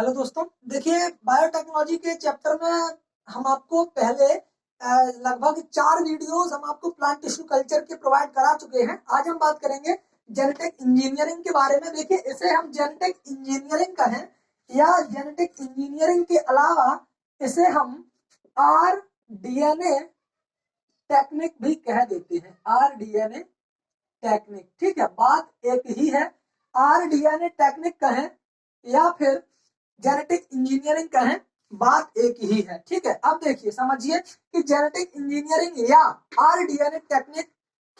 Hello दोस्तों, देखिए biotechnology के चैप्टर में हम आपको पहले लगभग 4 वीडियोस हम आपको प्लांट टिश्यू कल्चर के प्रोवाइड करा चुके हैं। आज हम बात करेंगे जेनेटिक इंजीनियरिंग के बारे में। देखिए, इसे हम जेनेटिक इंजीनियरिंग कहें या जेनेटिक इंजीनियरिंग के अलावा इसे हम RDNA टेक्निक भी कह देते हैं। RDNA टेक्निक, ठीक है, बात एक ही है। RDNA टेक्निक कहें या फिर जेनेटिक इंजीनियरिंग कहें, बात एक ही है, ठीक है। अब देखिए, समझिए कि जेनेटिक इंजीनियरिंग या RDNA टेक्निक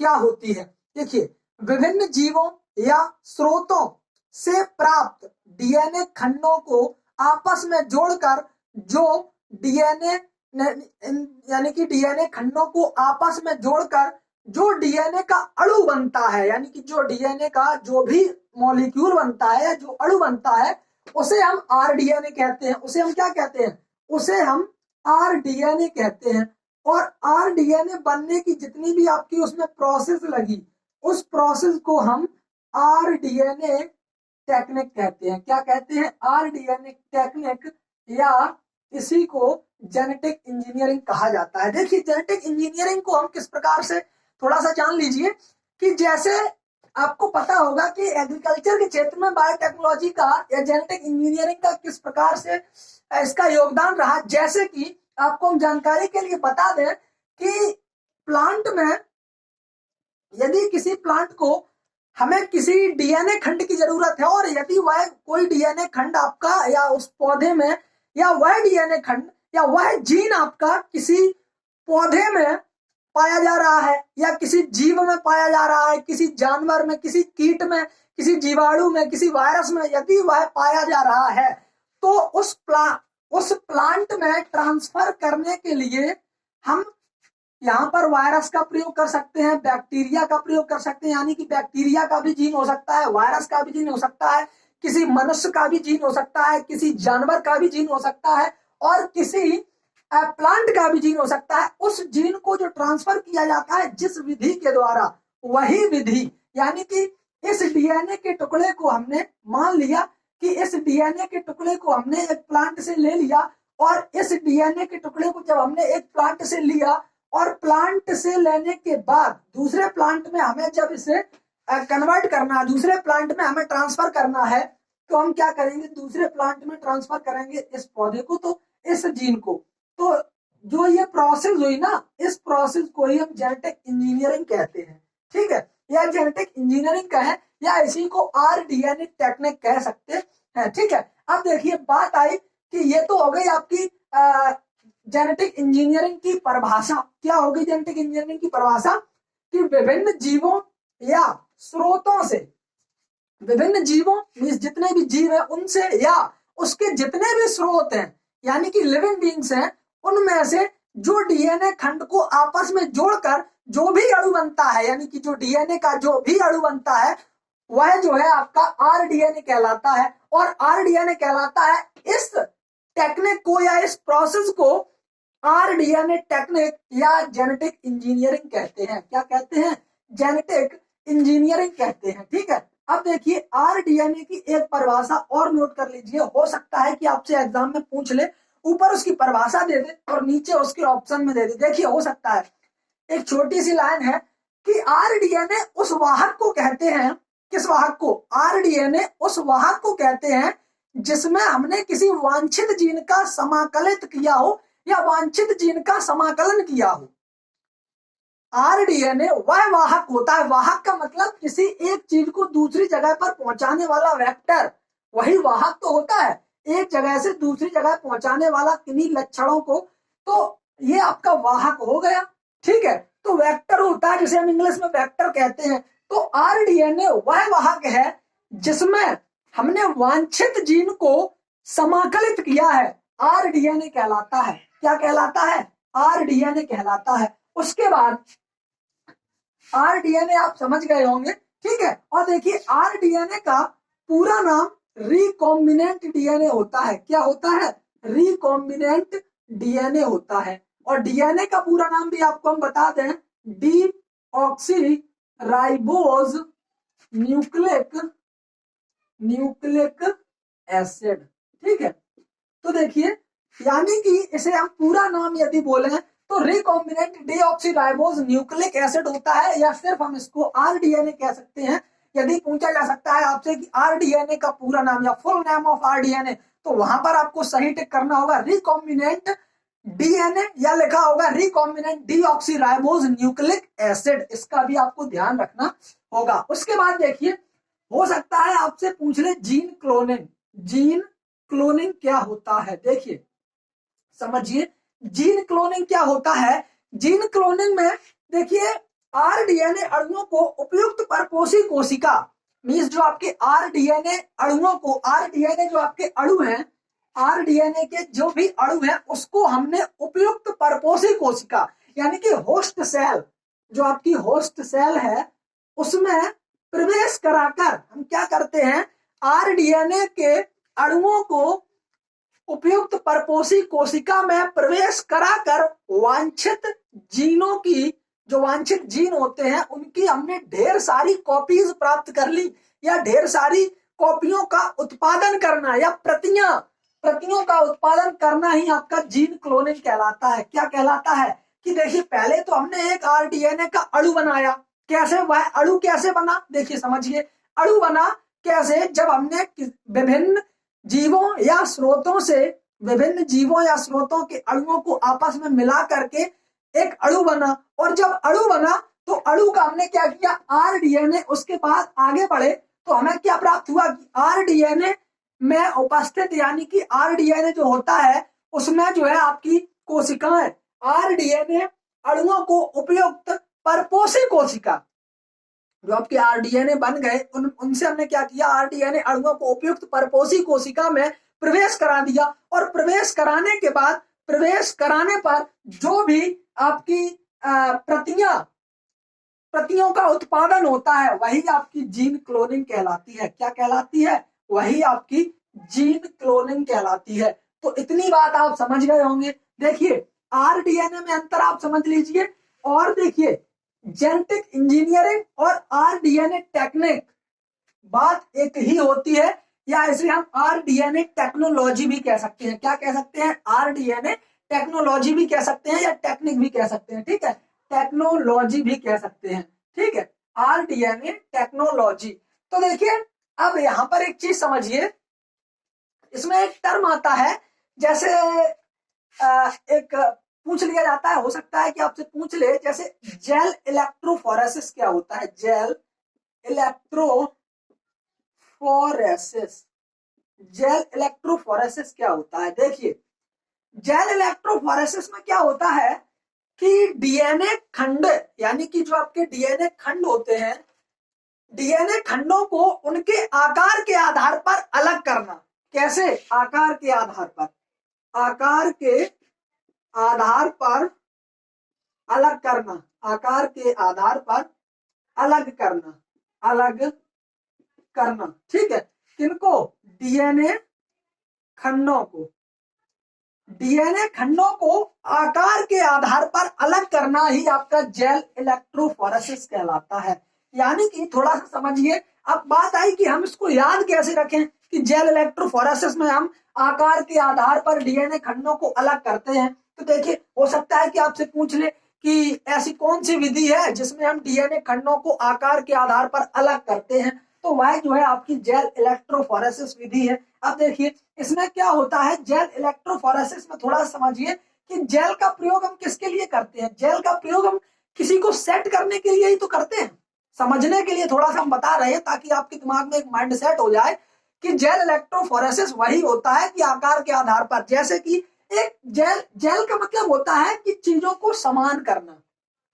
क्या होती है। देखिए, विभिन्न जीवों या स्रोतों से प्राप्त डीएनए खंडों को आपस में जोड़कर जो डीएनए यानी कि डीएनए खंडों को आपस में जोड़कर जो डीएनए का अणु बनता है, यानी कि जो डीएनए का जो भी मॉलिक्यूल बनता है, जो अणु बनता है, उसे हम RDNA कहते हैं। उसे हम क्या कहते हैं? उसे हम RDNA कहते हैं। और RDNA बनने की जितनी भी आपकी उसमें प्रोसेस लगी, उस प्रोसेस को हम RDNA टेक्निक कहते हैं। क्या कहते हैं? RDNA टेक्निक, या इसी को जेनेटिक इंजीनियरिंग कहा जाता है। देखिए, जेनेटिक इंजीनियरिंग को हम किस प्रकार से थोड़ा सा जान लीजिए कि जैसे आपको पता होगा कि एग्रीकल्चर के क्षेत्र में बायोटेक्नोलॉजी का या जेनेटिक इंजीनियरिंग का किस प्रकार से इसका योगदान रहा। जैसे कि आपको हम जानकारी के लिए बता दें कि प्लांट में यदि किसी प्लांट को हमें किसी डीएनए खंड की जरूरत है, और यदि वह कोई डीएनए खंड आपका या उस पौधे में या वह डीएनए खंड या वह जीन आपका किसी पौधे में पाया जा रहा है या किसी जीव में पाया जा रहा है, किसी जानवर में, किसी कीट में, किसी जीवाणु में, किसी वायरस में यदि वह पाया जा रहा है, तो उस प्लांट में ट्रांसफर करने के लिए हम यहाँ पर वायरस का प्रयोग कर सकते हैं, बैक्टीरिया का प्रयोग कर सकते हैं। यानी कि बैक्टीरिया का भी जीन हो सकता है, वायरस का भी जीन हो सकता है, किसी मनुष्य का भी जीन हो सकता है, किसी जानवर का भी जीन हो सकता है, और किसी प्लांट का भी जीन हो सकता है। उस जीन को जो ट्रांसफर किया जाता है जिस विधि के द्वारा, वही विधि, यानी कि इस डीएनए के टुकड़े को हमने मान लिया कि इस डीएनए के टुकड़े को हमने एक प्लांट से ले लिया, और इस डीएनए के टुकड़े को जब हमने एक प्लांट से लिया और प्लांट से लेने के बाद दूसरे प्लांट में हमें जब इसे कन्वर्ट करना है, दूसरे प्लांट में हमें ट्रांसफर करना है, तो हम क्या करेंगे? दूसरे प्लांट में ट्रांसफर करेंगे इस पौधे को, तो इस जीन को। तो जो ये प्रोसेस हुई ना, इस प्रोसेस को ही हम जेनेटिक इंजीनियरिंग कहते हैं, ठीक है। या जेनेटिक इंजीनियरिंग कहें या इसी को RDNA टेक्निक कह सकते हैं, ठीक है। अब देखिए, बात आई कि ये तो हो गई आपकी जेनेटिक इंजीनियरिंग की परिभाषा। क्या होगी जेनेटिक इंजीनियरिंग की परिभाषा? कि विभिन्न जीवों या स्रोतों से, विभिन्न जीवों जितने भी जीव हैं उनसे या उसके जितने भी स्रोत हैं, यानी कि लिविंग बीइंग्स हैं, उनमें से जो डीएनए खंड को आपस में जोड़कर जो भी अणु बनता है, यानी कि जो डीएनए का जो भी अणु बनता है, वह जो है आपका RDNA कहलाता है। और RDNA कहलाता है। इस टेक्निक को या इस प्रोसेस को RDNA टेक्निक या जेनेटिक इंजीनियरिंग कहते हैं। क्या कहते हैं? जेनेटिक इंजीनियरिंग कहते हैं, ठीक है। अब देखिए, RDNA की एक परिभाषा और नोट कर लीजिए। हो सकता है कि आपसे एग्जाम में पूछ ले, ऊपर उसकी परिभाषा दे दे और नीचे उसके ऑप्शन में दे दे। देखिए, हो सकता है एक छोटी सी लाइन है कि RDNA उस वाहक को कहते हैं। किस वाहक को? RDNA उस वाहक को कहते हैं जिसमें हमने किसी वांछित जीन का समाकलित किया हो या वांछित जीन का समाकलन किया हो। RDNA वह वाहक होता है। वाहक का मतलब किसी एक चीज को दूसरी जगह पर पहुंचाने वाला वेक्टर, वही वाहक तो होता है, एक जगह से दूसरी जगह पहुंचाने वाला किन्हीं लक्षणों को, तो ये आपका वाहक हो गया, ठीक है। तो वेक्टर होता है, जिसे हम इंग्लिश में वेक्टर कहते हैं। तो RDNA वह वाहक है जिसमें हमने वांछित जीन को समाकलित किया है, RDNA कहलाता है। क्या कहलाता है? RDNA कहलाता है। उसके बाद RDNA आप समझ गए होंगे, ठीक है। और देखिए, RDNA का पूरा नाम रिकॉम्बिनेंट डीएनए होता है। क्या होता है? रिकॉम्बिनेंट डीएनए होता है। और डीएनए का पूरा नाम भी आपको हम बता दें, डीऑक्सी राइबोज न्यूक्लिक एसिड, ठीक है, तो देखिए यानी कि इसे हम पूरा नाम यदि बोले तो रिकॉम्बिनेंट डीऑक्सीराइबोज न्यूक्लिक एसिड होता है, या सिर्फ हम इसको आरडीएनए कह सकते हैं। यदि पूछा जा सकता है आपसे कि आरडीएनए का पूरा नाम या फुल नेम ऑफ आरडीएनए, तो वहां पर आपको सही टिक करना होगा रिकॉम्बिनेंट डीएनए, या लिखा होगा रिकॉम्बिनेंट डीऑक्सीराइबोज न्यूक्लिक एसिड। इसका भी आपको ध्यान रखना होगा। उसके बाद देखिए, हो सकता है आपसे पूछ ले जीन क्लोनिंग। जीन क्लोनिंग क्या होता है, देखिए समझिए जीन क्लोनिंग क्या होता है। जीन क्लोनिंग में देखिए आरडीएनए अणुओं को उपयुक्त परपोषी कोशिका, मींस जो आपके आरडीएनए अणुओं को, आरडीएनए जो आपके अणु हैं, आरडीएनए के जो भी अणु हैं उसको हमने उपयुक्त परपोषी कोशिका यानी कि होस्ट सेल, जो आपकी होस्ट सेल है उसमें प्रवेश कराकर हम क्या करते हैं, आरडीएनए के अणुओं को उपयुक्त परपोषी कोशिका में प्रवेश कराकर वांछित जीनों की, जो वांछित जीन होते हैं उनकी हमने ढेर सारी कॉपीज प्राप्त कर ली, या ढेर सारी कॉपियों का उत्पादन करना या प्रतियों का उत्पादन करना ही आपका जीन क्लोनिंग कहलाता है। क्या कहलाता है कि देखिए पहले तो हमने एक आरडीएनए का अणु बनाया, कैसे वह अणु कैसे बना, देखिए समझिए अणु बना कैसे, जब हमने विभिन्न जीवों या स्रोतों से, विभिन्न जीवों या स्रोतों के अणुओं को आपस में मिला करके एक अणु बना, और जब अणु बना तो अणु का हमने क्या किया आरडीएनए, उसके बाद आगे बढ़े तो हमें क्या प्राप्त हुआ कि आरडीएनए में उपस्थित, यानी कि आरडीएनए जो होता है उसमें जो है आपकी कोशिकाएं, आरडीएनए अणुओं को उपयुक्त परपोषी कोशिका, जो आपके आरडीएनए बन गए उनसे हमने क्या किया, आरडीएनए अणुओं को उपयुक्त परपोषी कोशिका में प्रवेश करा दिया, और प्रवेश कराने के बाद, प्रवेश कराने पर जो भी आपकी प्रतियों का उत्पादन होता है वही आपकी जीन क्लोनिंग कहलाती है। क्या कहलाती है, वही आपकी जीन क्लोनिंग कहलाती है। तो इतनी बात आप समझ गए होंगे। देखिए आरडीएनए में अंतर आप समझ लीजिए, और देखिए जेनेटिक इंजीनियरिंग और आरडीएनए टेक्निक बात एक ही होती है, या इसे हम आरडीएनए टेक्नोलॉजी भी कह सकते हैं। क्या कह सकते हैं, आरडीएनए टेक्नोलॉजी भी कह सकते हैं, या टेक्निक भी कह सकते हैं, ठीक है, टेक्नोलॉजी भी कह सकते हैं, ठीक है, आरडीएनए टेक्नोलॉजी। तो देखिए अब यहां पर एक चीज समझिए, इसमें एक टर्म आता है, जैसे एक पूछ लिया जाता है, हो सकता है कि आपसे पूछ ले, जैसे जेल इलेक्ट्रोफोरेसिस क्या होता है, जेल इलेक्ट्रोफोरेसिस, जेल इलेक्ट्रोफोरेसिस क्या होता है। देखिए जेल इलेक्ट्रोफोरेसिस में क्या होता है कि डीएनए खंड, यानी कि जो आपके डीएनए खंड होते हैं, डीएनए खंडों को उनके आकार के आधार पर अलग करना। कैसे, आकार के आधार पर, आकार के आधार पर अलग करना, आकार के आधार पर अलग करना, अलग करना, ठीक है, किनको, डीएनए खंडों को, डीएनए खंडों को आकार के आधार पर अलग करना ही आपका जेल इलेक्ट्रोफोरेसिस कहलाता है। यानी कि थोड़ा सा समझिए, अब बात आई कि हम इसको याद कैसे रखें कि जेल इलेक्ट्रोफोरेसिस में हम आकार के आधार पर डीएनए खंडों को अलग करते हैं। तो देखिए हो सकता है कि आपसे पूछ ले कि ऐसी कौन सी विधि है जिसमें हम डीएनए खंडों को आकार के आधार पर अलग करते हैं, तो वह जो है आपकी जेल इलेक्ट्रोफोरेसिस विधि है। अब देखिए इसमें क्या होता है, जेल इलेक्ट्रोफोरेसिस में थोड़ा समझिए कि जेल का प्रयोग हम किसके लिए करते हैं, जेल का प्रयोग हम किसी को सेट करने के लिए ही तो करते हैं। समझने के लिए थोड़ा सा हम बता रहे हैं ताकि आपके दिमाग में एक माइंड सेट हो जाए कि जेल इलेक्ट्रोफोरेसिस वही होता है कि आकार के आधार पर, जैसे कि एक जेल का मतलब होता है कि चीजों को समान करना,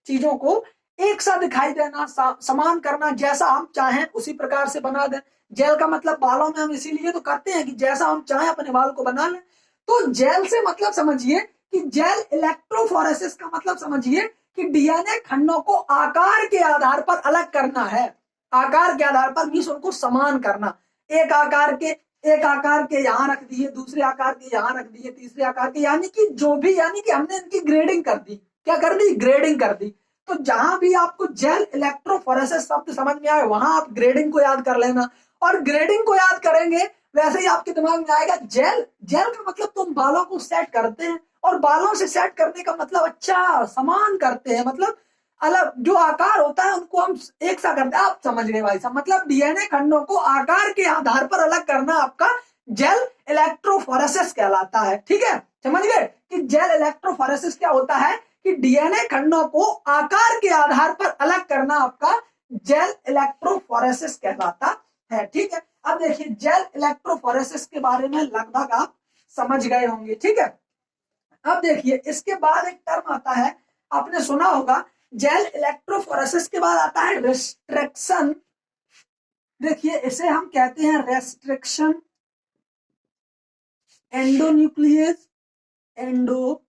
चीजों को एक सा दिखाई देना, समान करना, जैसा हम चाहें उसी प्रकार से बना दें। जेल का मतलब बालों में हम इसीलिए तो करते हैं कि जैसा हम चाहें अपने बाल को बना लें। तो जेल से मतलब समझिए कि जेल इलेक्ट्रोफोरेसिस का मतलब समझिए कि डीएनए खंडों को आकार के आधार पर अलग करना है, आकार के आधार पर मींस उनको समान करना, एक आकार के यहाँ रख दिए, दूसरे आकार के यहाँ रख दिए, तीसरे आकार के, यानी कि जो भी, यानी कि हमने इनकी ग्रेडिंग कर दी। क्या कर दी, ग्रेडिंग कर दी। तो जहां भी आपको जेल इलेक्ट्रोफोरेसिस शब्द समझ में आए वहां आप ग्रेडिंग को याद कर लेना, और ग्रेडिंग को याद करेंगे वैसे ही आपके दिमाग में आएगा जेल। जेल का मतलब तुम बालों को सेट करते हैं, और बालों से सेट करने का मतलब अच्छा समान करते हैं, मतलब अलग जो आकार होता है उनको हम एक सा करते हैं। आप समझ गए भाई साहब, मतलब डीएनए खंडों को आकार के आधार पर अलग करना आपका जेल इलेक्ट्रोफोरेसिस कहलाता है। ठीक है, समझ गए कि जेल इलेक्ट्रोफोरेसिस क्या होता है, कि डीएनए खंडों को आकार के आधार पर अलग करना आपका जेल इलेक्ट्रोफोरेसिस कहलाता है। ठीक है, अब देखिए जेल इलेक्ट्रोफोरेसिस के बारे में लगभग आप समझ गए होंगे। ठीक है, अब देखिए इसके बाद एक टर्म आता है, आपने सुना होगा, जेल इलेक्ट्रोफोरेसिस के बाद आता है रेस्ट्रिक्शन। देखिए इसे हम कहते हैं रेस्ट्रिक्शन एंडोन्यूक्लियस, एंडोन्यूक्लियस,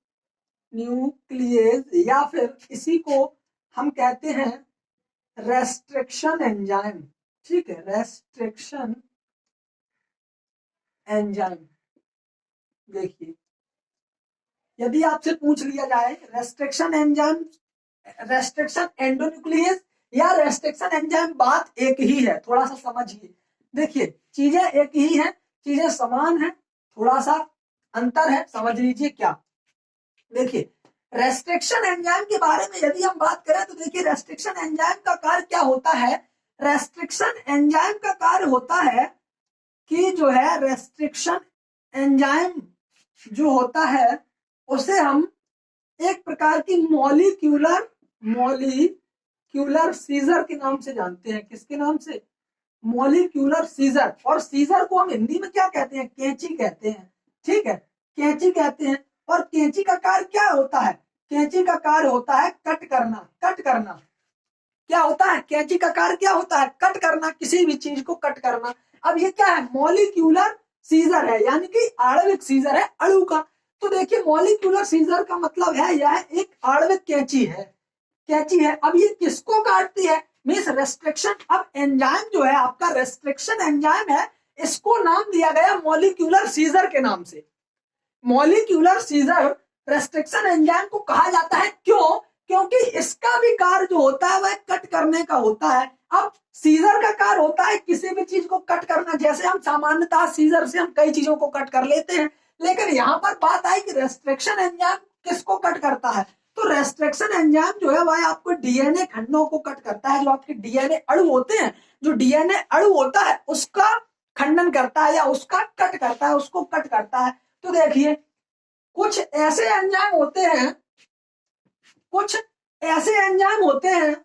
या फिर इसी को हम कहते हैं रेस्ट्रिक्शन एंजाइम। ठीक है, रेस्ट्रिक्शन एंजाइम। देखिए यदि आपसे पूछ लिया जाए रेस्ट्रिक्शन एंजाइम, रेस्ट्रिक्शन एंडोन्यूक्लियस या रेस्ट्रिक्शन एंजाइम, बात एक ही है, थोड़ा सा समझिए। देखिए चीजें एक ही हैं, चीजें समान हैं, थोड़ा सा अंतर है, समझ लीजिए क्या। देखिए रेस्ट्रिक्शन एंजाइम के बारे में यदि हम बात करें तो देखिए रेस्ट्रिक्शन एंजाइम का कार्य क्या होता है। रेस्ट्रिक्शन एंजाइम का कार्य होता है कि जो है रेस्ट्रिक्शन एंजाइम जो होता है उसे हम एक प्रकार की मॉलिक्यूलर सीजर के नाम से जानते हैं। किसके नाम से? Molecular scissor. और सीजर को हम हिंदी में क्या कहते हैं? कैंची कहते हैं। ठीक है, कैंची कहते हैं। और कैंची का कार्य क्या होता है? कैंची का कार्य होता है कट करना। कट करना क्या होता है? कैंची का कार्य क्या होता है? कट करना, किसी भी चीज को कट करना। अब ये क्या है? मॉलिक्यूलर सीजर है, यानी कि आणविक सीजर है अणु का। तो देखिए मॉलिक्यूलर सीजर का मतलब है यह एक आणविक कैंची है, कैंची है। अब ये किसको काटती है? Means restriction. अब एंजाइम जो है आपका रेस्ट्रिक्शन एंजाइम है, इसको नाम दिया गया मॉलिक्यूलर सीजर के नाम से। मॉलिक्यूलर सीजर रेस्ट्रिक्शन एंजाइम को कहा जाता है। क्यों? क्योंकि इसका भी कार्य जो होता है वह कट करने का होता है। अब सीजर का कार्य होता है किसी भी चीज को कट करना, जैसे हम सामान्यतः सीजर से हम कई चीजों को कट कर लेते हैं, लेकिन यहाँ पर बात आई कि रेस्ट्रिक्शन एंजाइम किसको कट करता है। तो रेस्ट्रिक्शन एंजाइम जो है वह आपको डीएनए खंडों को कट करता है। जो आपके डीएनए अणु होते हैं, जो डीएनए अणु होता है उसका खंडन करता है या उसका कट करता है, उसको कट करता है। तो देखिए कुछ ऐसे एंजाइम होते हैं, कुछ ऐसे एंजाइम होते हैं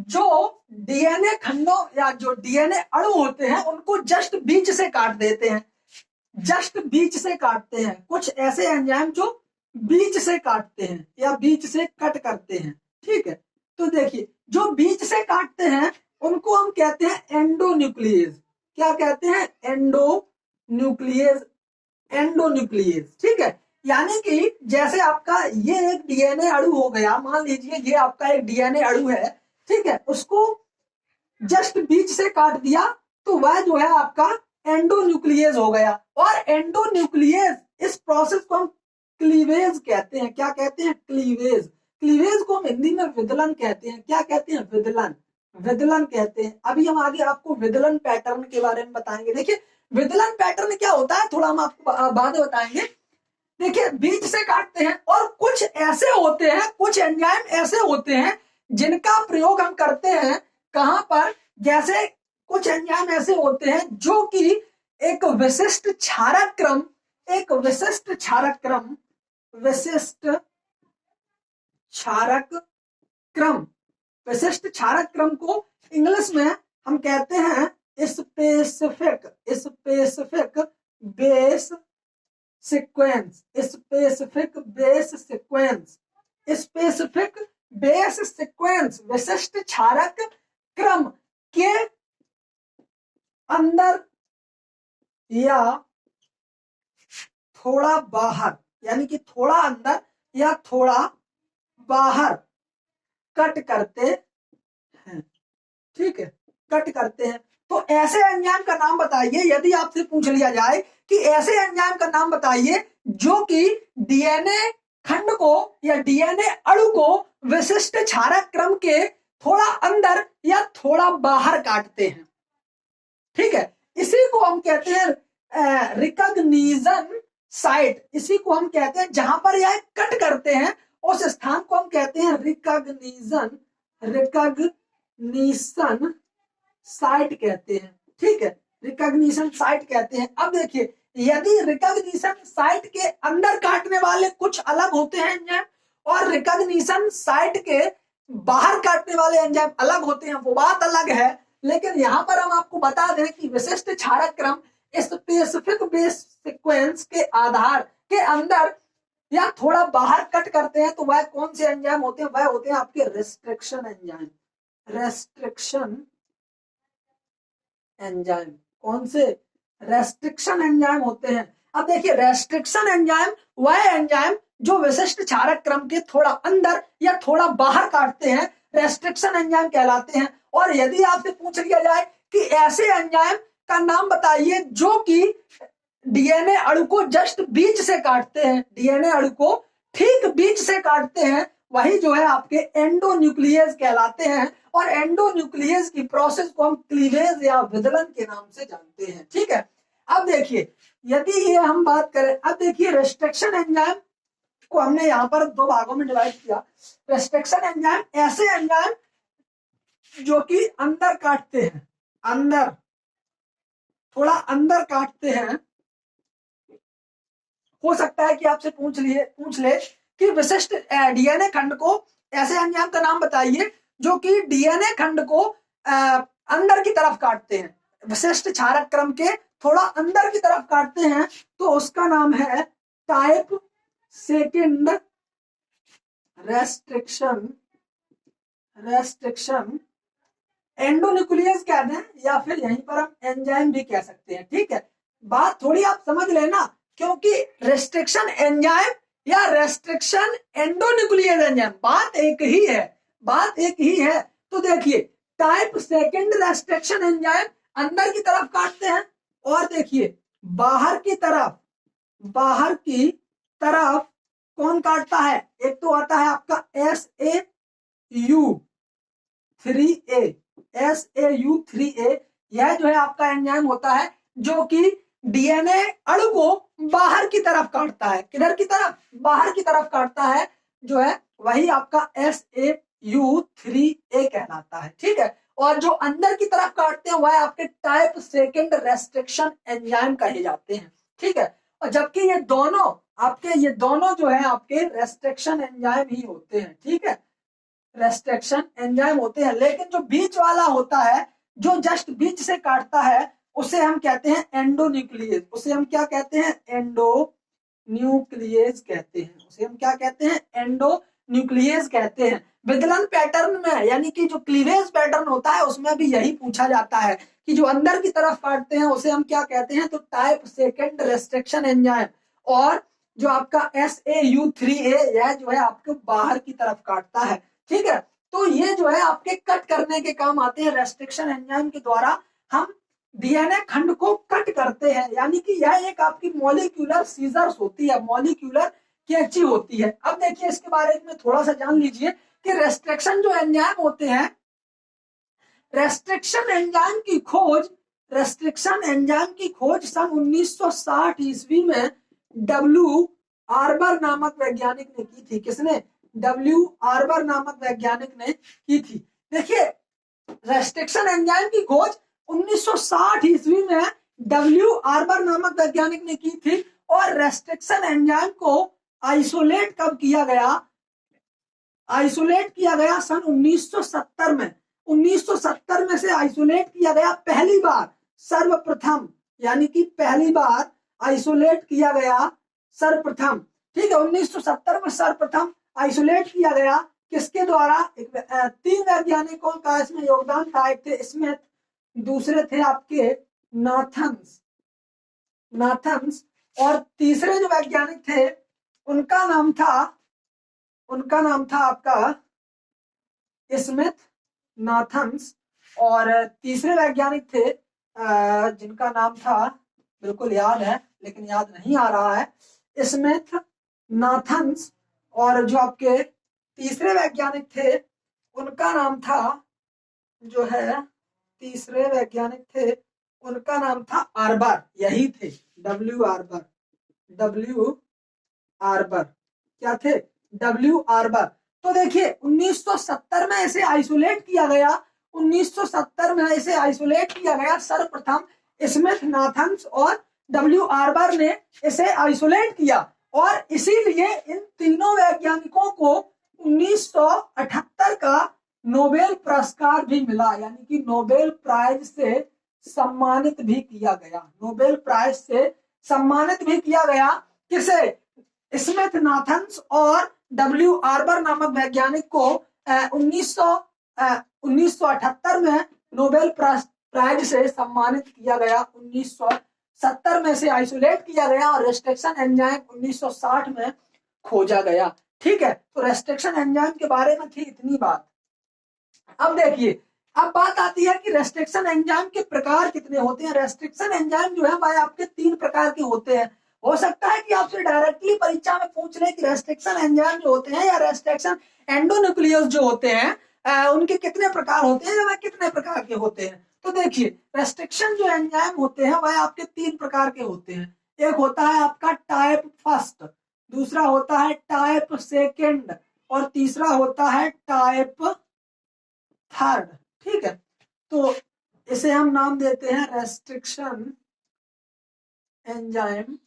जो डीएनए खंडों या जो डीएनए अणु होते हैं उनको जस्ट बीच से काट देते हैं, जस्ट बीच से काटते हैं। कुछ ऐसे एंजाइम जो बीच से काटते हैं या बीच से कट करते हैं। ठीक है, तो देखिए जो बीच से काटते हैं उनको हम कहते हैं एंडोन्यूक्लियस। क्या कहते हैं? Endonuclease, endonuclease. ठीक है, यानी कि जैसे आपका ये एक डीएनए अणु हो गया, मान लीजिए ये आपका एक डीएनए अणु है। ठीक है, उसको जस्ट बीच से काट दिया तो वह जो है आपका एंडोन्यूक्लियस हो गया। और एंडोन्यूक्लियस, इस प्रोसेस को हम क्लीवेज कहते हैं। क्या कहते हैं? क्लीवेज। क्लीवेज को हम हिंदी में विदलन कहते हैं। क्या कहते हैं? विदलन, विदलन कहते हैं। अभी हम आगे आपको विदलन पैटर्न के बारे में बताएंगे। देखिए विदलन पैटर्न क्या होता है थोड़ा हम आपको बाद में बताएंगे। देखिए बीच से काटते हैं, और कुछ ऐसे होते हैं, कुछ एंजाइम ऐसे होते हैं जिनका प्रयोग हम करते हैं कहां पर? जैसे कुछ एंजाइम ऐसे होते हैं जो कि एक विशिष्ट क्षारक क्रम, एक विशिष्ट क्षारक क्रम, विशिष्ट क्षारक क्रम, विशिष्ट क्षारक क्रम को इंग्लिश में हम कहते हैं specific, specific base sequence, specific base sequence, specific base sequence. विशिष्ट क्षारक क्रम के अंदर या थोड़ा बाहर, यानी कि थोड़ा अंदर या थोड़ा बाहर कट करते हैं। ठीक है, कट करते हैं। तो ऐसे एंजाइम का नाम बताइए, यदि आपसे पूछ लिया जाए कि ऐसे एंजाइम का नाम बताइए जो कि डीएनए खंड को या डीएनए अणु को विशिष्ट क्षारक क्रम के थोड़ा अंदर या थोड़ा बाहर काटते हैं। ठीक है, इसी को हम कहते हैं रिकॉग्निशन साइट। इसी को हम कहते हैं जहां पर यह कट करते हैं उस स्थान को हम कहते हैं रिकॉग्निशन साइट कहते हैं। ठीक है, रिकॉग्निशन साइट कहते हैं। अब देखिए, यदि रिकॉग्निशन साइट के अंदर काटने वाले कुछ अलग होते हैं एंजाइम और रिकॉग्निशन साइट के बाहर काटने वाले एंजाइम अलग होते हैं, वो बात अलग है। लेकिन यहां पर हम आपको बता दें कि विशिष्ट क्षारक क्रम स्पेसिफिक बेस सीक्वेंस के आधार के अंदर या थोड़ा बाहर कट करते हैं तो वह कौन से एंजाइम होते हैं? वह होते हैं आपके रेस्ट्रिक्शन एंजाइम। रेस्ट्रिक्शन एंजाइम कौन से? रेस्ट्रिक्शन एंजाइम होते हैं। अब देखिए, रेस्ट्रिक्शन एंजाइम वह एंजाइम जो विशिष्ट क्षारक क्रम के थोड़ा अंदर या थोड़ा बाहर काटते हैं, रेस्ट्रिक्शन एंजाइम कहलाते हैं। और यदि आपसे पूछ लिया जाए कि ऐसे एंजाइम का नाम बताइए जो कि डीएनए अणु को जस्ट बीच से काटते हैं, डीएनए अणु को ठीक बीच से काटते हैं, वही जो है आपके एंडोन्यूक्लियस कहलाते हैं। और एंडोन्यूक्लियस की प्रोसेस को हम क्लीवेज या विदलन के नाम से जानते हैं। ठीक है, अब देखिए, यदि ये हम बात करें, अब देखिए रेस्ट्रिक्शन एंजाइम को हमने यहाँ पर दो भागों में डिवाइड किया। रेस्ट्रिक्शन एंजाइम ऐसे एंजाइम जो कि अंदर काटते हैं, अंदर थोड़ा अंदर काटते हैं। हो सकता है कि आपसे पूछ ले कि विशिष्ट डीएनए खंड को, ऐसे एंजाइम का नाम बताइए जो कि डीएनए खंड को अंदर की तरफ काटते हैं, विशिष्ट क्षारक क्रम के थोड़ा अंदर की तरफ काटते हैं, तो उसका नाम है टाइप सेकेंड रेस्ट्रिक्शन एंडोन्यूक्लियस कहते हैं, या फिर यहीं पर हम एंजाइम भी कह सकते हैं। ठीक है, बात थोड़ी आप समझ लेना, क्योंकि रेस्ट्रिक्शन एंजाइम या रेस्ट्रिक्शन एंडोन्यूक्लियस एंजाइम बात एक ही है, बात एक ही है। तो देखिए, टाइप सेकेंड रेस्ट्रिक्शन एंजाइम अंदर की तरफ काटते हैं, और देखिए बाहर की तरफ कौन काटता है? एक तो आता है आपका SAU3A, यह जो है आपका एंजाइम होता है जो कि डीएनए अणु को बाहर की तरफ काटता है। किधर की तरफ? बाहर की तरफ काटता है, जो है वही आपका SAU3A कहलाता है। ठीक है, और जो अंदर की तरफ काटते हैं वह आपके टाइप सेकेंड रेस्ट्रिक्शन एंजाइम कहे जाते हैं। ठीक है, और जबकि ये दोनों जो है आपके रेस्ट्रिक्शन एंजाइम ही होते हैं। ठीक है, रेस्ट्रिक्शन एंजाइम होते हैं। लेकिन जो बीच वाला होता है, जो जस्ट बीच से काटता है, उसे हम कहते हैं एंडोन्यूक्लियस। उसे हम क्या कहते हैं? एंडोन्यूक्लियस कहते हैं। उसे हम क्या कहते हैं? एंडोन्यूक्लियस कहते हैं। विदलन पैटर्न में, यानी कि जो क्लीवेज पैटर्न होता है, उसमें भी यही पूछा जाता है कि जो अंदर की तरफ काटते हैं उसे हम क्या कहते हैं? तो टाइप सेकेंड रेस्ट्रिक्शन एंजाइम। और जो आपका SAU3A, यह जो है आपको बाहर की तरफ काटता है। ठीक है, तो ये जो है आपके कट करने के काम आते हैं। रेस्ट्रिक्शन एंजाइम के द्वारा हम डीएनए खंड को कट करते हैं, यानी कि यह एक आपकी मॉलिक्यूलर सीजर्स होती है, मॉलिक्यूलर कैंची होती है। अब देखिए, इसके बारे में थोड़ा सा जान लीजिए कि रेस्ट्रिक्शन जो एंजाइम होते हैं, रेस्ट्रिक्शन एंजाइम की खोज सन 1960 ईस्वी में डब्ल्यू आर्बर नामक वैज्ञानिक ने की थी। किसने? डब्ल्यू आर्बर नामक वैज्ञानिक ने की थी। देखिए, रेस्ट्रिक्शन एंजाइम की खोज 1960 ईस्वी में डब्ल्यू आर्बर नामक वैज्ञानिक ने की थी। और रेस्ट्रिक्शन एंजाइम को आइसोलेट कब किया गया? आइसोलेट किया गया सन 1970 में। 1970 में से आइसोलेट किया गया पहली बार, सर्वप्रथम, यानी कि पहली बार आइसोलेट किया गया सर्वप्रथम। ठीक है, 1970 में सर्वप्रथम आइसोलेट किया गया। किसके द्वारा? 3 वैज्ञानिकों का इसमें योगदान था। एक थे स्मिथ, दूसरे थे आपके नाथन्स, और तीसरे जो वैज्ञानिक थे उनका नाम था आपका स्मिथ, नाथन्स। और तीसरे वैज्ञानिक थे जिनका नाम था, बिल्कुल याद है लेकिन याद नहीं आ रहा है, स्मिथ, नाथन्स। और जो आपके तीसरे वैज्ञानिक थे उनका नाम था, जो है तीसरे वैज्ञानिक थे उनका नाम था आर्बर, यही थे डब्ल्यू आर्बर। डब्ल्यू आर्बर क्या थे? W arbor. तो देखिए 1970 में इसे आइसोलेट किया गया। 1970 में इसे आइसोलेट किया गया सर्वप्रथम स्मिथ नाथन्स और डब्ल्यू आर्बर ने इसे आइसोलेट किया, और इसीलिए इन तीनों वैज्ञानिकों को 1978 का नोबेल पुरस्कार भी मिला, यानी कि नोबेल प्राइज से सम्मानित भी किया गया। नोबेल प्राइज से सम्मानित भी किया गया किसे? स्मिथ नाथन्स और डब्ल्यू आर्बर नामक वैज्ञानिक को 1978 में नोबेल प्राइज से सम्मानित किया गया। 1970 में से आइसोलेट किया गया और रेस्ट्रिक्शन एंजाइम 1960 में खोजा गया। ठीक है, तो रेस्ट्रिक्शन एंजाइम के बारे में थी इतनी बात। अब देखिए, अब बात आती है कि रेस्ट्रिक्शन एंजाइम के प्रकार कितने होते हैं। रेस्ट्रिक्शन एंजाइम जो है वह आपके 3 प्रकार के होते हैं। हो सकता है कि आपसे डायरेक्टली परीक्षा में पूछ ले कि रेस्ट्रिक्शन एंजाइम जो होते हैं या रेस्ट्रिक्शन एंडोन्यूक्लियस जो होते हैं उनके कितने प्रकार होते हैं या वह कितने प्रकार के होते हैं। तो देखिए, रेस्ट्रिक्शन जो एंजाइम होते हैं वह आपके 3 प्रकार के होते हैं। एक होता है आपका टाइप फर्स्ट, दूसरा होता है टाइप सेकेंड, और तीसरा होता है टाइप थर्ड। ठीक है, तो इसे हम नाम देते हैं रेस्ट्रिक्शन एंजाइम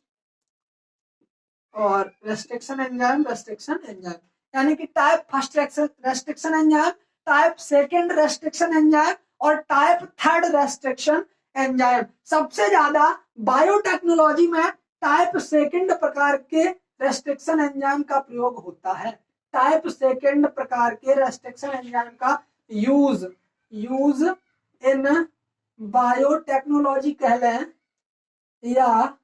और रेस्ट्रिक्शन एंजाइम, रेस्ट्रिक्शन एंजाइम, यानी कि type first restriction enzyme, type second restriction enzyme और टाइप थर्ड रेस्ट्रिक्शन एंजाइम। सबसे ज्यादा बायोटेक्नोलॉजी में टाइप सेकेंड प्रकार के रेस्ट्रिक्शन एंजाइम का प्रयोग होता है। टाइप सेकेंड प्रकार के रेस्ट्रिक्शन एंजाइम का यूज इन बायोटेक्नोलॉजी कह लें या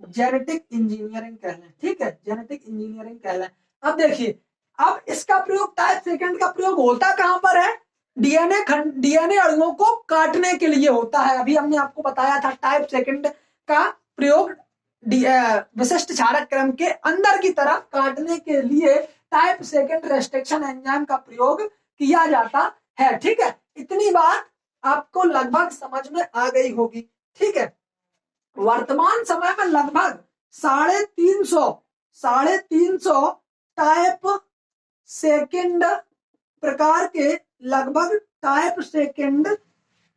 जेनेटिक इंजीनियरिंग कह लें। ठीक है, जेनेटिक इंजीनियरिंग कह लें। अब देखिए, अब इसका प्रयोग टाइप सेकेंड का प्रयोग होता कहां पर है? डीएनए अणुओं को काटने के लिए होता है। अभी हमने आपको बताया था टाइप सेकेंड का प्रयोग विशिष्ट क्षारक क्रम के अंदर की तरफ काटने के लिए टाइप सेकेंड रेस्ट्रिक्शन एंजाइम का प्रयोग किया जाता है। ठीक है, इतनी बात आपको लगभग समझ में आ गई होगी। ठीक है, वर्तमान समय में लगभग 350 टाइप सेकेंड प्रकार के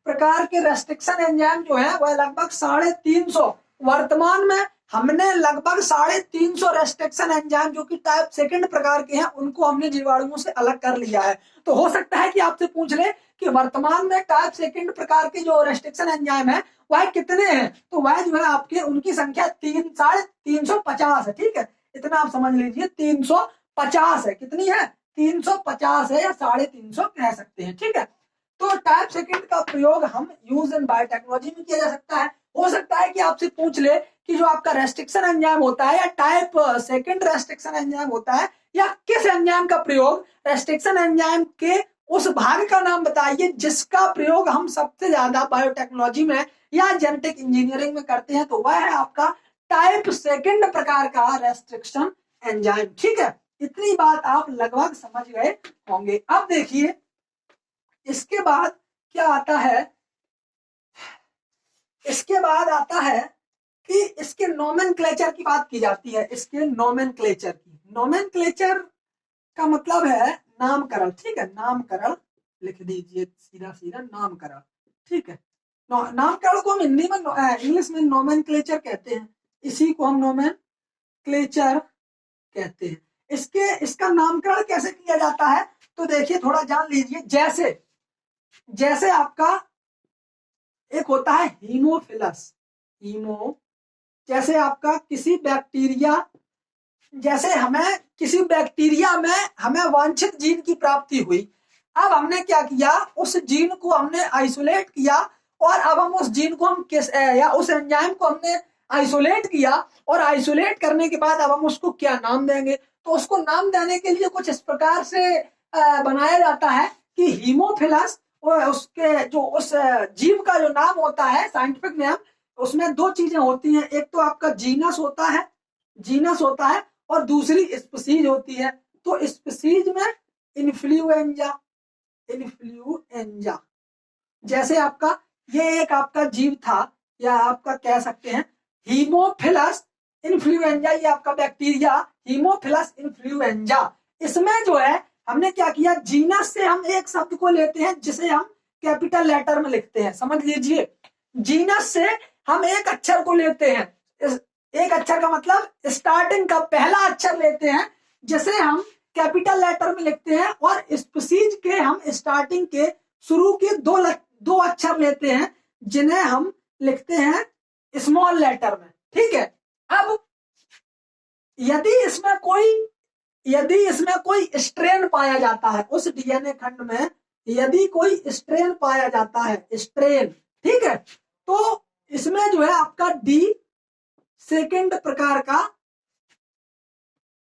प्रकार के रेस्ट्रिक्शन एंजाइम जो है वह लगभग 350। वर्तमान में हमने लगभग 350 रेस्ट्रिक्शन एंजाइम जो कि टाइप सेकेंड प्रकार के हैं उनको हमने जीवाणुओं से अलग कर लिया है। तो हो सकता है कि आपसे पूछ ले कि वर्तमान में टाइप सेकेंड प्रकार के जो रेस्ट्रिक्शन एंजाइम है वह कितने हैं। तो वह जो है आपके उनकी संख्या 350 है। ठीक है, इतना आप समझ लीजिए, 350 है। कितनी है? 350 है या 350 कह सकते हैं। ठीक है, तो टाइप सेकेंड का प्रयोग हम यूज इन बायोटेक्नोलॉजी में किया जा सकता है। हो सकता है कि आपसे पूछ ले कि जो आपका रेस्ट्रिक्शन एंजाइम होता है या टाइप सेकेंड रेस्ट्रिक्शन एंजाइम होता है या किस एंजाइम का प्रयोग रेस्ट्रिक्शन एंजाइम के उस भाग का नाम बताइए जिसका प्रयोग हम सबसे ज्यादा बायोटेक्नोलॉजी में या जेनेटिक इंजीनियरिंग में करते हैं। तो वह है आपका टाइप सेकेंड प्रकार का रेस्ट्रिक्शन एंजाइम। ठीक है, इतनी बात आप लगभग समझ गए होंगे। अब देखिए, इसके बाद क्या आता है? इसके बाद आता है कि इसके नोमेनक्लेचर की बात की जाती है। इसके नोमेनक्लेचर का मतलब है नामकरण। ठीक है, नामकरण लिख दीजिए, सीधा सीधा नामकरण। ठीक है, नामकरण को हम हिंदी में इंग्लिश में नोमेनक्लेचर कहते हैं। इसी को हम नोमेनक्लेचर कहते हैं। इसका नामकरण कैसे किया जाता है तो देखिए, थोड़ा जान लीजिए। जैसे आपका एक होता है हीमोफिलस, जैसे आपका किसी बैक्टीरिया में हमें वांछित जीन की प्राप्ति हुई। अब हमने क्या किया, उस जीन को हमने आइसोलेट किया और अब हम उस जीन को उस एंजाइम को हमने आइसोलेट किया और आइसोलेट करने के बाद अब हम उसको क्या नाम देंगे। तो उसको नाम देने के लिए कुछ इस प्रकार से बनाया जाता है कि हीमोफिलस उसके जो उस जीव का जो नाम होता है साइंटिफिक नेम, उसमें 2 चीजें होती हैं। एक तो आपका जीनस होता है और दूसरी स्पीशीज होती है। तो स्पीशीज में इन्फ्लुएंजा, जैसे आपका ये एक आपका जीव था, या आपका कह सकते हैं हीमोफिलस इन्फ्लुएंजा, ये आपका बैक्टीरिया हीमोफिलस इन्फ्लुएंजा। इसमें जो है हमने क्या किया, जीनस से हम एक शब्द को लेते हैं जिसे हम कैपिटल लेटर में लिखते हैं, समझ लीजिए। जीनस से हम एक अक्षर को लेते हैं, एक अक्षर का मतलब स्टार्टिंग का पहला अक्षर लेते हैं जिसे हम कैपिटल लेटर में लिखते हैं, और स्पीसीज के हम स्टार्टिंग के शुरू के दो अक्षर लेते हैं जिन्हें हम लिखते हैं स्मॉल लेटर में, ठीक है। अब यदि इसमें कोई स्ट्रेन पाया जाता है, उस डीएनए खंड में यदि कोई स्ट्रेन पाया जाता है, स्ट्रेन, ठीक है, तो इसमें जो है आपका डी सेकंड प्रकार का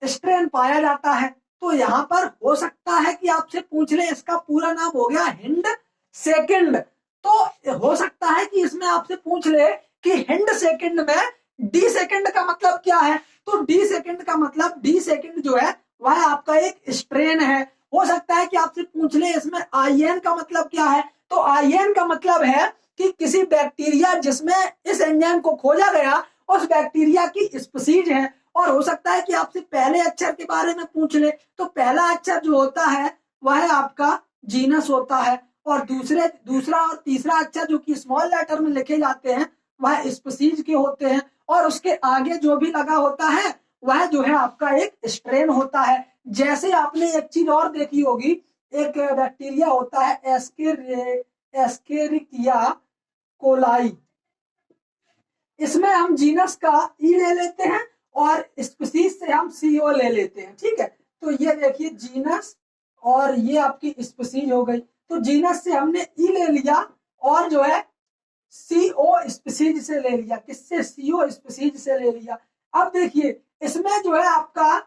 स्ट्रेन पाया जाता है। तो यहां पर हो सकता है कि आपसे पूछ ले, इसका पूरा नाम हो गया हिंड सेकंड। तो हो सकता है कि इसमें आपसे पूछ ले कि हिंड सेकंड में डी सेकंड का मतलब क्या है। तो डी सेकंड का मतलब, डी सेकंड जो है वह आपका एक स्ट्रेन है। हो सकता है कि आपसे पूछ ले इसमें आईएन का मतलब क्या है। तो आईएन का मतलब है कि किसी बैक्टीरिया जिसमें इस एंजाइम को खोजा गया, उस बैक्टीरिया की स्पीसीज है। और हो सकता है कि आपसे पहले अक्षर के बारे में पूछ ले, तो पहला अक्षर जो होता है वह आपका जीनस होता है, और दूसरा और तीसरा अक्षर जो कि स्मॉल लेटर में लिखे जाते हैं वह स्पीसीज के होते हैं, और उसके आगे जो भी लगा होता है वह जो है आपका एक स्ट्रेन होता है। जैसे आपने एक चीज और देखी होगी, एक बैक्टीरिया होता है एस्केरिकिया कोलाई, इसमें हम जीनस का ई ले लेते हैं और स्पीसीज से हम सीओ ले लेते हैं, ठीक है। तो ये देखिए जीनस और ये आपकी स्पीसीज हो गई। तो जीनस से हमने ई ले लिया और जो है सीओ स्पीसीज से ले लिया, किससे, सीओ स्पीसीज से ले लिया। अब देखिए इसमें जो है आपका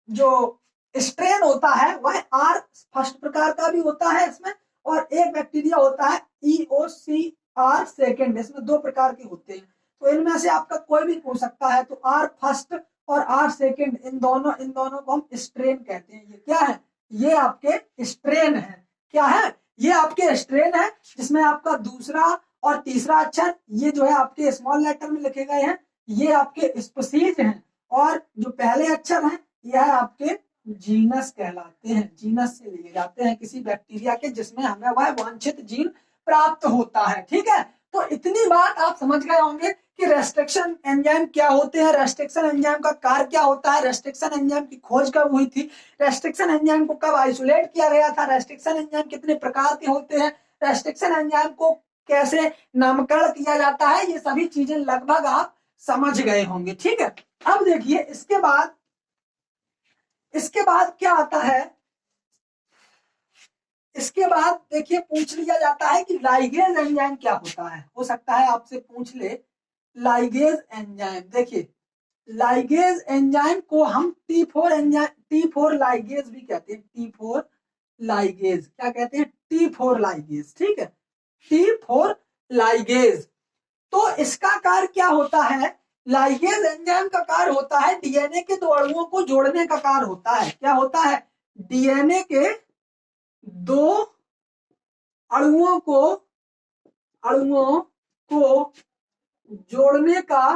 जो स्ट्रेन होता है वह आर फर्स्ट प्रकार का भी होता है इसमें, और एक बैक्टीरिया होता है EOCR सेकेंड, इसमें दो प्रकार के होते हैं। तो इनमें से आपका कोई भी पूछ सकता है। तो आर फर्स्ट और आर सेकेंड, इन दोनों को हम स्ट्रेन कहते हैं। ये क्या है, ये आपके स्ट्रेन है। क्या है, ये आपके स्ट्रेन है जिसमें आपका दूसरा और तीसरा अक्षर ये जो है आपके स्मॉल लेटर में लिखे गए हैं, ये आपके स्पीसीज हैं, और जो पहले अक्षर हैं यह आपके जीनस कहलाते हैं, जीनस से लिए जाते हैं किसी बैक्टीरिया के जिसमें हमें वह वांछित जीन प्राप्त होता है, ठीक है। तो इतनी बात आप समझ गए होंगे कि रेस्ट्रिक्शन एंजाइम क्या होते हैं, रेस्ट्रिक्शन एंजाइम का कार्य क्या होता है, रेस्ट्रिक्शन एंजाइम की खोज कब हुई थी, रेस्ट्रिक्शन एंजाइम को कब आइसोलेट किया गया था, रेस्ट्रिक्शन एंजाइम कितने प्रकार के होते हैं, रेस्ट्रिक्शन एंजाइम को कैसे नामकरण किया जाता है, ये सभी चीजें लगभग आप समझ गए होंगे, ठीक है। अब देखिए इसके बाद क्या आता है, इसके बाद देखिए पूछ लिया जाता है कि लाइगेज एंजाइम क्या होता है। हो सकता है आपसे पूछ ले लाइगेज एंजाइम। देखिए लाइगेज एंजाइम को हम T4 लाइगेज भी कहते हैं, T4 लाइगेज, क्या कहते हैं, T4 लाइगेज, ठीक है, T4 लाइगेज। तो इसका कार्य क्या होता है, लाइगेज एंजाइम का कार्य होता है डीएनए के दो अणुओं को जोड़ने का कार्य होता है। क्या होता है, डीएनए के दो अणुओं को जोड़ने का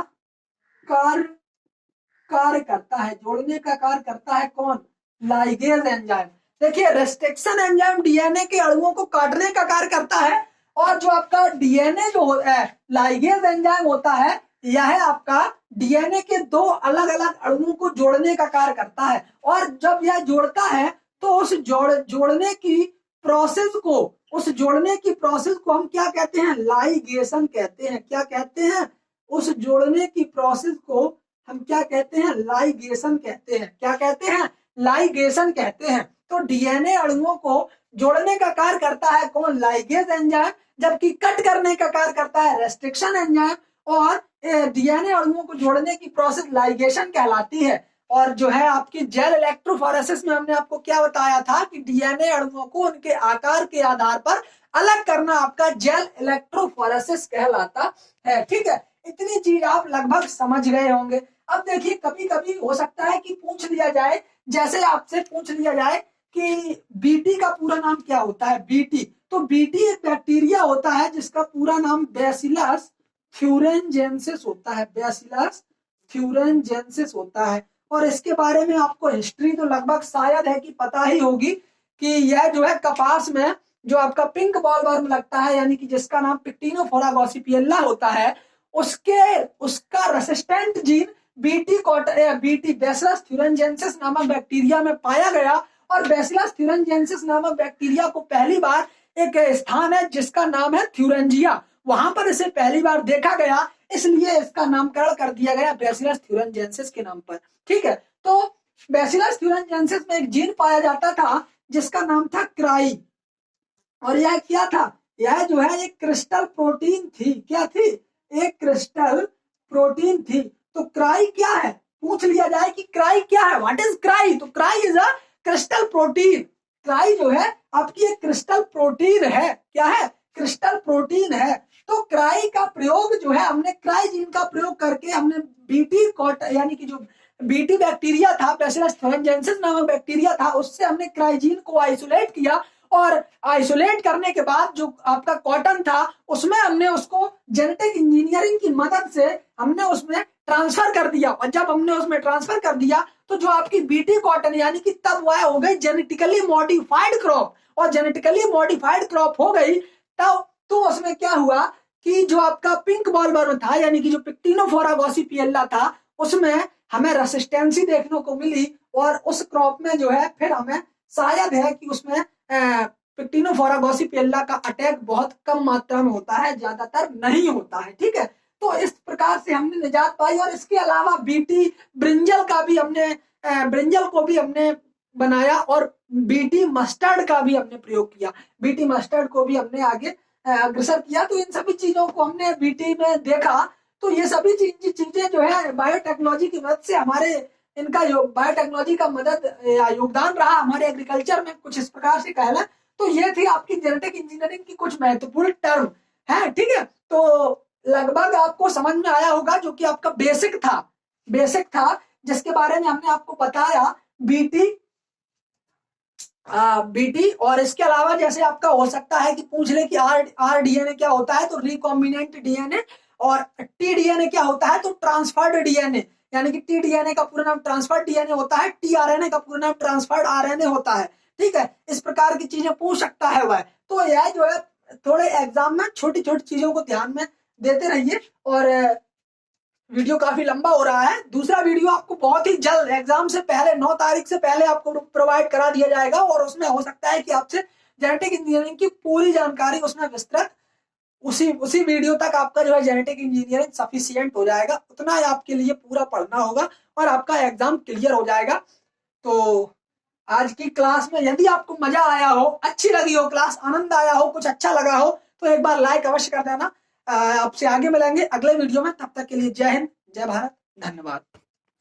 कार्य करता है, जोड़ने का कार्य करता है कौन, लाइगेज एंजाइम। देखिए रेस्ट्रिक्शन एंजाइम डीएनए के अणुओं को काटने का कार्य करता है, और जो आपका डीएनए जो है लाइगेज एंजाइम होता है यह आपका डीएनए के दो अलग अलग अणुओं को जोड़ने का कार्य करता है। और जब यह जोड़ता है तो उस जोड़ने की प्रोसेस को हम क्या कहते हैं, लाइगेशन कहते हैं। क्या कहते हैं, उस जोड़ने की प्रोसेस को हम क्या कहते हैं, लाइगेशन कहते हैं। क्या कहते हैं, लाइगेशन कहते हैं। तो डीएनए अणुओं को जोड़ने का कार्य करता है कौन, लाइगेज एंजाइम, जबकि कट करने का कार्य करता है रेस्ट्रिक्शन एंजाइम, और डीएनए अणुओं को जोड़ने की प्रोसेस लाइगेशन कहलाती है। और जो है आपकी जेल इलेक्ट्रोफोरेसिस में हमने आपको क्या बताया था कि डीएनए अणुओं को उनके आकार के आधार पर अलग करना आपका जेल इलेक्ट्रोफोरेसिस कहलाता है, ठीक है। इतनी चीज आप लगभग समझ गए होंगे। अब देखिए कभी कभी हो सकता है कि पूछ लिया जाए, जैसे आपसे पूछ लिया जाए कि बीटी का पूरा नाम क्या होता है। बीटी, तो बीटी एक बैक्टीरिया होता है जिसका पूरा नाम बैसिलस थ्यूरेंजेंसिस होता है। बैसिलस थ्यूरेंजेंसिस होता है। और इसके बारे में आपको हिस्ट्री तो लगभग शायद है कि पता ही होगी कि यह जो है कपास में जो आपका पिंक बॉलवर्म लगता है, यानी कि जिसका नाम पिक्टिनोफोरा गॉसिपिएला होता है, उसका resistant gene BT bacillus thuringiensis नामक बैक्टीरिया में पाया गया। और बैसिलस थ्यूरेंजेंसिस नामक बैक्टीरिया को पहली बार एक स्थान है जिसका नाम है थ्यूरेंजिया, वहां पर इसे पहली बार देखा गया, इसलिए इसका नामकरण कर दिया गया बैसिलस थ्यूरेंजेंसिस के नाम पर। ठीक है, तो बैसिलस थ्यूरेंजेंसिस में एक जीन पाया जाता था जिसका नाम था क्राई। और यह क्या था, यह जो है एक क्रिस्टल प्रोटीन थी। क्या थी, एक क्रिस्टल प्रोटीन थी। तो क्राई क्या है, पूछ लिया जाए कि क्राई क्या है, व्हाट इज क्राई, तो cry is a crystal protein. Cry जो है आपकी एक क्रिस्टल प्रोटीन है। क्या है, क्रिस्टल प्रोटीन है। तो क्राई का प्रयोग जो है, हमने क्राई जीन का प्रयोग करके हमने बीटी कॉट यानी कि जो बीटी बैक्टीरिया था, बैसिलस थ्यूरेंजेंसिस नामक बैक्टीरिया था, उससे हमने क्राइजीन को आइसोलेट किया। और आइसोलेट करने के बाद जो आपका कॉटन था उसमें हमने उसको जेनेटिक इंजीनियरिंग की मदद से हमने उसमें ट्रांसफर कर दिया। और जब हमने उसमें ट्रांसफर कर दिया तो जो आपकी बीटी कॉटन यानी कि तब वह हो गई जेनेटिकली मॉडिफाइड क्रॉप। और जेनेटिकली मॉडिफाइड क्रॉप हो गई तब तो उसमें क्या हुआ कि जो आपका पिंक बॉलवर्म था यानी कि जो पिक्टिनोफोरा गॉसिपिएला था, उसमें हमें रेसिस्टेंसी देखने को मिली। और उस क्रॉप में जो है फिर हमें शायद है कि उसमें पिक्टिनोफोरा गॉसिपिएला का अटैक बहुत कम मात्रा में होता है, ज्यादातर नहीं होता है। ठीक है, तो इस प्रकार से हमने निजात पाई। और इसके अलावा बीटी ब्रिंजल का भी हमने ब्रिंजल को भी हमने बनाया और बीटी मस्टर्ड का भी हमने प्रयोग किया। बीटी मस्टर्ड को भी हमने आगे अग्रसर किया। तो इन सभी चीजों को हमने बीटी में देखा। तो ये सभी चीजें जो है बायोटेक्नोलॉजी की मदद से हमारे इनका बायोटेक्नोलॉजी का मदद या योगदान रहा हमारे एग्रीकल्चर में, कुछ इस प्रकार से कहला। तो ये थी आपकी जेनेटिक इंजीनियरिंग की कुछ महत्वपूर्ण टर्म है। ठीक है, तो लगभग आपको समझ में आया होगा, जो कि आपका बेसिक था जिसके बारे में हमने आपको बताया बीटी। बीटी और इसके अलावा जैसे आपका हो सकता है कि पूछ ले कि आर डीएनए क्या होता है, तो रिकॉम्बिनेंट डीएनए। और टी डीएनए क्या होता है, तो ट्रांसफर्ड डीएनए, यानी कि टी डीएनए का पूरा नाम ट्रांसफर्ड डीएनए होता है, टी आरएनए का पूरा नाम ट्रांसफर्ड आरएनए होता है। ठीक है, इस प्रकार की चीजें पूछ सकता है वह। तो यह जो है थोड़े एग्जाम में छोटी छोटी चीजों को ध्यान में देते रहिए। और वीडियो काफी लंबा हो रहा है। दूसरा वीडियो आपको बहुत ही जल्द एग्जाम से पहले 9 तारीख से पहले आपको प्रोवाइड करा दिया जाएगा। और उसमें हो सकता है कि आपसे जेनेटिक इंजीनियरिंग की पूरी जानकारी उसमें विस्तृत उसी वीडियो तक आपका जो है जेनेटिक इंजीनियरिंग सफिशिएंट हो जाएगा। उतना ही आपके लिए पूरा पढ़ना होगा और आपका एग्जाम क्लियर हो जाएगा। तो आज की क्लास में यदि आपको मजा आया हो, अच्छी लगी हो क्लास, आनंद आया हो, कुछ अच्छा लगा हो, तो एक बार लाइक अवश्य कर देना। आपसे आगे मिलेंगे अगले वीडियो में, तब तक के लिए जय हिंद, जय भारत, धन्यवाद।